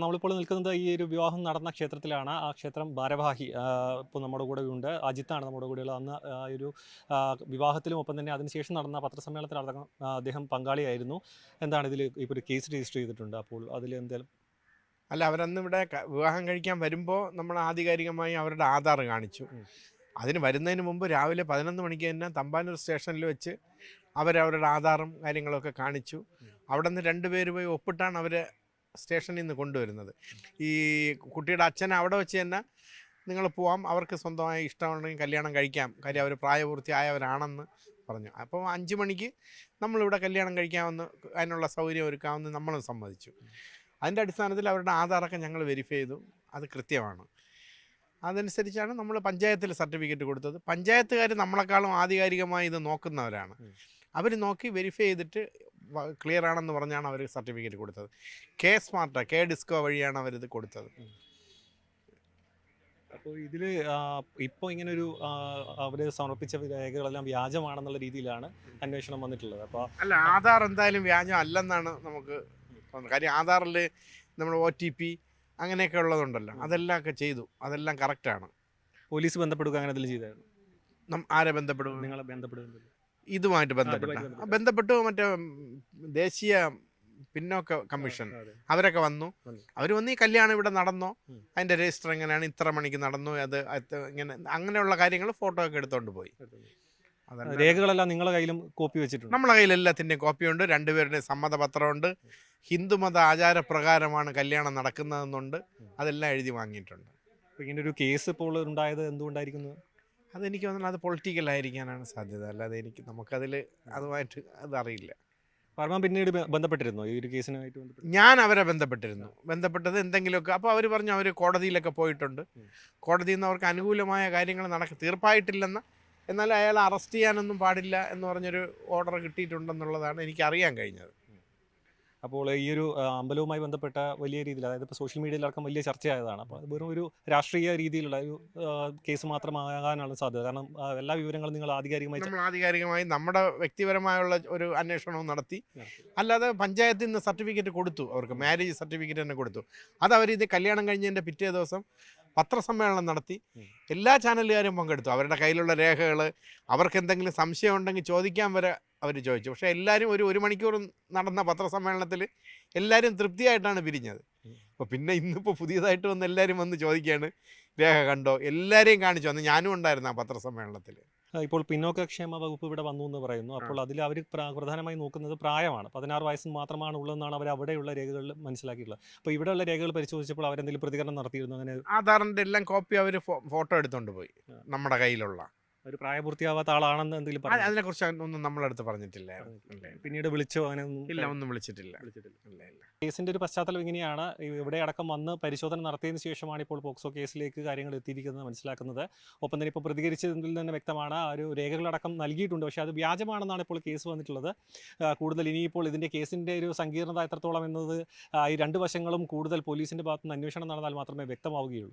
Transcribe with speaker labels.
Speaker 1: നമ്മളിപ്പോൾ നിൽക്കുന്നത് ഈ ഒരു വിവാഹം നടന്ന ക്ഷേത്രത്തിലാണ്. ആ ക്ഷേത്രം ഭാരവാഹി ഇപ്പോൾ നമ്മുടെ കൂടെ ഉണ്ട്. അജിത്താണ് നമ്മുടെ കൂടെയുള്ളത്. അന്ന് ഈ ഒരു വിവാഹത്തിലും ഒപ്പം തന്നെ അതിനുശേഷം നടന്ന പത്രസമ്മേളനത്തിലടക്കം അദ്ദേഹം പങ്കാളിയായിരുന്നു. എന്താണ് ഇതിൽ ഇപ്പോൾ ഒരു കേസ് രജിസ്റ്റർ ചെയ്തിട്ടുണ്ട്. അപ്പോൾ അതിൽ എന്തായാലും
Speaker 2: അല്ല, അവരന്ന് ഇവിടെ വിവാഹം കഴിക്കാൻ വരുമ്പോൾ നമ്മൾ ആധികാരികമായി അവരുടെ ആധാർ കാണിച്ചു. അതിന് വരുന്നതിന് മുമ്പ് രാവിലെ 11 മണിക്ക് തന്നെ തമ്പാനൂർ സ്റ്റേഷനിൽ വെച്ച് അവരവരുടെ ആധാറും കാര്യങ്ങളൊക്കെ കാണിച്ചു. അവിടെ നിന്ന് 2 പേര് പോയി ഒപ്പിട്ടാണ് അവർ സ്റ്റേഷനിൽ നിന്ന് കൊണ്ടുവരുന്നത്. ഈ കുട്ടിയുടെ അച്ഛൻ അവിടെ വെച്ച് തന്നെ നിങ്ങൾ പോവാം, അവർക്ക് സ്വന്തമായി ഇഷ്ടമുണ്ടെങ്കിൽ കല്യാണം കഴിക്കാം, കാര്യം അവർ പ്രായപൂർത്തിയായവരാണെന്ന് പറഞ്ഞു. അപ്പോൾ 5 മണിക്ക് നമ്മളിവിടെ കല്യാണം കഴിക്കാമെന്ന്, അതിനുള്ള സൗകര്യം ഒരുക്കാമെന്ന് നമ്മളും സമ്മതിച്ചു. അതിൻ്റെ അടിസ്ഥാനത്തിൽ അവരുടെ ആധാറൊക്കെ ഞങ്ങൾ വെരിഫൈ ചെയ്തു, അത് കൃത്യമാണ്. അതനുസരിച്ചാണ് നമ്മൾ പഞ്ചായത്തിൽ സർട്ടിഫിക്കറ്റ് കൊടുത്തത്. പഞ്ചായത്തുകാർ നമ്മളെക്കാളും ആധികാരികമായി ഇത് നോക്കുന്നവരാണ്. അവർ നോക്കി വെരിഫൈ ചെയ്തിട്ട് ക്ലിയർ ആണെന്ന് പറഞ്ഞാണ് അവർ സർട്ടിഫിക്കറ്റ് കൊടുത്തത്. കെ ഡിസ്കോ വഴിയാണ് അവരിത് കൊടുത്തത്.
Speaker 1: അപ്പോൾ ഇതിൽ ഇപ്പോൾ ഇങ്ങനൊരു അവർ സമർപ്പിച്ച രേഖകളെല്ലാം വ്യാജമാണെന്നുള്ള രീതിയിലാണ് അന്വേഷണം വന്നിട്ടുള്ളത്. അപ്പോൾ
Speaker 2: അല്ല, ആധാർ എന്തായാലും വ്യാജം അല്ലെന്നാണ് നമുക്ക് തോന്നുന്നത്. കാര്യം ആധാറിൽ നമ്മൾ OTP അങ്ങനെയൊക്കെ ഉള്ളതുണ്ടല്ലോ, അതെല്ലാം ഒക്കെ ചെയ്തു, അതെല്ലാം കറക്റ്റാണ്.
Speaker 1: പോലീസ് ബന്ധപ്പെടുക അങ്ങനെ എന്തെങ്കിലും ചെയ്തായിരുന്നു?
Speaker 2: ആരെ ബന്ധപ്പെടും?
Speaker 1: നിങ്ങളെ ബന്ധപ്പെടുക
Speaker 2: ഇതുമായിട്ട് ബന്ധപ്പെട്ടു. മറ്റേ ദേശീയ പിന്നോക്ക കമ്മീഷൻ അവരൊക്കെ വന്നു. അവർ വന്ന് ഈ കല്യാണം ഇവിടെ നടന്നോ, അതിൻ്റെ രജിസ്റ്റർ എങ്ങനെയാണ്, ഇത്ര മണിക്ക് നടന്നു, അത് ഇങ്ങനെ അങ്ങനെയുള്ള കാര്യങ്ങൾ ഫോട്ടോ ഒക്കെ എടുത്തുകൊണ്ട് പോയി.
Speaker 1: രേഖകളെല്ലാം നിങ്ങളുടെ കയ്യിലും കോപ്പി വെച്ചിട്ടുണ്ട്?
Speaker 2: നമ്മളെ കയ്യിൽ എല്ലാത്തിൻ്റെയും കോപ്പിയുണ്ട്. 2 പേരുടെയും സമ്മതപത്രമുണ്ട്. ഹിന്ദുമത ആചാരപ്രകാരമാണ് കല്യാണം നടക്കുന്നതെന്നുണ്ട്. അതെല്ലാം എഴുതി വാങ്ങിയിട്ടുണ്ട്.
Speaker 1: അപ്പോൾ ഇങ്ങനെ ഒരു കേസ് ഇപ്പോൾ ഉണ്ടായത് എന്തുകൊണ്ടായിരിക്കുന്നു?
Speaker 2: അതെനിക്ക് തോന്നുന്നത് അത് പൊളിറ്റിക്കലായിരിക്കാനാണ് സാധ്യത. അല്ലാതെ നമുക്കതിൽ അതുമായിട്ട് അതറിയില്ല.
Speaker 1: വർമ്മ പിന്നീട് ബന്ധപ്പെട്ടിരുന്നു ഈ ഒരു കേസിനായിട്ട് ബന്ധപ്പെട്ട്?
Speaker 2: ഞാൻ അവരെ ബന്ധപ്പെട്ടത് എന്തെങ്കിലുമൊക്കെ. അപ്പോൾ അവർ പറഞ്ഞു അവർ കോടതിയിലൊക്കെ പോയിട്ടുണ്ട്. കോടതിയിൽ നിന്ന് അവർക്ക് അനുകൂലമായ കാര്യങ്ങൾ തീർപ്പായിട്ടില്ലെന്ന്, എന്നാൽ അയാളെ അറസ്റ്റ് ചെയ്യാനൊന്നും പാടില്ല എന്ന് പറഞ്ഞൊരു ഓർഡർ കിട്ടിയിട്ടുണ്ടെന്നുള്ളതാണ് എനിക്കറിയാൻ കഴിഞ്ഞത്.
Speaker 1: അപ്പോൾ ഈ ഒരു അമ്പലവുമായി ബന്ധപ്പെട്ട വലിയ രീതിയിൽ, അതായത് ഇപ്പോൾ സോഷ്യൽ മീഡിയയിലടക്കം വലിയ ചർച്ചയായതാണ്. അപ്പോൾ അത് വെറും ഒരു രാഷ്ട്രീയ രീതിയിലുള്ള ഒരു കേസ് മാത്രമാകാനാണ് സാധ്യത. കാരണം എല്ലാ വിവരങ്ങളും നിങ്ങൾ
Speaker 2: ആധികാരികമായി നമ്മുടെ വ്യക്തിപരമായുള്ള ഒരു അന്വേഷണവും നടത്തി. അല്ലാതെ പഞ്ചായത്തിൽ നിന്ന് സർട്ടിഫിക്കറ്റ് കൊടുത്തു, അവർക്ക് മാരേജ് സർട്ടിഫിക്കറ്റ് തന്നെ കൊടുത്തു. അത് ഇത് കല്യാണം കഴിഞ്ഞതിൻ്റെ പിറ്റേ ദിവസം പത്രസമ്മേളനം നടത്തി. എല്ലാ ചാനലുകാരും പങ്കെടുത്തു. അവരുടെ കയ്യിലുള്ള രേഖകൾ, അവർക്ക് എന്തെങ്കിലും സംശയം ഉണ്ടെങ്കിൽ ചോദിക്കാൻ വരെ അവർ ചോദിച്ചു. പക്ഷേ എല്ലാവരും ഒരു മണിക്കൂർ നടന്ന പത്രസമ്മേളനത്തിൽ എല്ലാവരും തൃപ്തിയായിട്ടാണ് പിരിഞ്ഞത്. അപ്പോൾ പിന്നെ ഇന്നിപ്പോൾ പുതിയതായിട്ട് വന്ന് എല്ലാവരും വന്ന് ചോദിക്കുകയാണ്, രേഖ കണ്ടോ? എല്ലാവരെയും കാണിച്ചു. അന്ന് ഞാനും ഉണ്ടായിരുന്നു ആ പത്രസമ്മേളനത്തിൽ.
Speaker 1: ഇപ്പോൾ പിന്നോക്കക്ഷേമ വകുപ്പ് ഇവിടെ വന്നു എന്ന് പറയുന്നു. അപ്പോൾ അതിൽ അവർ പ്രധാനമായി നോക്കുന്നത് പ്രായമാണ്. 16 വയസ്സിന് മാത്രമാണ് ഉള്ളതെന്നാണ് അവർ അവിടെയുള്ള രേഖകളിൽ മനസ്സിലാക്കിയിട്ടുള്ളത്. അപ്പോൾ ഇവിടെയുള്ള രേഖകൾ പരിശോധിച്ചപ്പോൾ അവരെന്തെങ്കിലും പ്രതികരണം നടത്തിയിരുന്നു? അങ്ങനെ
Speaker 2: ആധാറിൻ്റെ എല്ലാം കോപ്പി അവർ ഫോട്ടോ എടുത്തുകൊണ്ട് പോയി. നമ്മുടെ കയ്യിലുള്ള
Speaker 1: ഒരു പ്രായപൂർത്തിയാവാത്ത ആളാണെന്ന് എന്തെങ്കിലും
Speaker 2: അതിനെക്കുറിച്ച് ഒന്നും നമ്മളടുത്ത് പറഞ്ഞിട്ടില്ല.
Speaker 1: പിന്നീട് വിളിച്ചോ? അങ്ങനെ
Speaker 2: ഒന്നും വിളിച്ചിട്ടില്ല.
Speaker 1: കേസിന്റെ ഒരു പശ്ചാത്തലം ഇങ്ങനെയാണ്. ഇവിടെ അടക്കം വന്ന് പരിശോധന നടത്തിയതിനു ശേഷമാണ് ഇപ്പോൾ പോക്സോ കേസിലേക്ക് കാര്യങ്ങൾ എത്തിയിരിക്കുന്നത് മനസ്സിലാക്കുന്നത്. ഒപ്പം തന്നെ ഇപ്പോൾ പ്രതികരിച്ചതിൽ തന്നെ വ്യക്തമാണ് ആ ഒരു രേഖകളടക്കം നൽകിയിട്ടുണ്ട്. പക്ഷേ അത് വ്യാജമാണെന്നാണ് ഇപ്പോൾ കേസ് വന്നിട്ടുള്ളത്. കൂടുതൽ ഇനിയിപ്പോൾ ഇതിൻ്റെ കേസിൻ്റെ ഒരു സങ്കീർണത എത്രത്തോളം എന്നത് ഈ 2 വശങ്ങളും കൂടുതൽ പോലീസിൻ്റെ ഭാഗത്തുനിന്ന് അന്വേഷണം നടന്നാൽ മാത്രമേ വ്യക്തമാവുകയുള്ളൂ.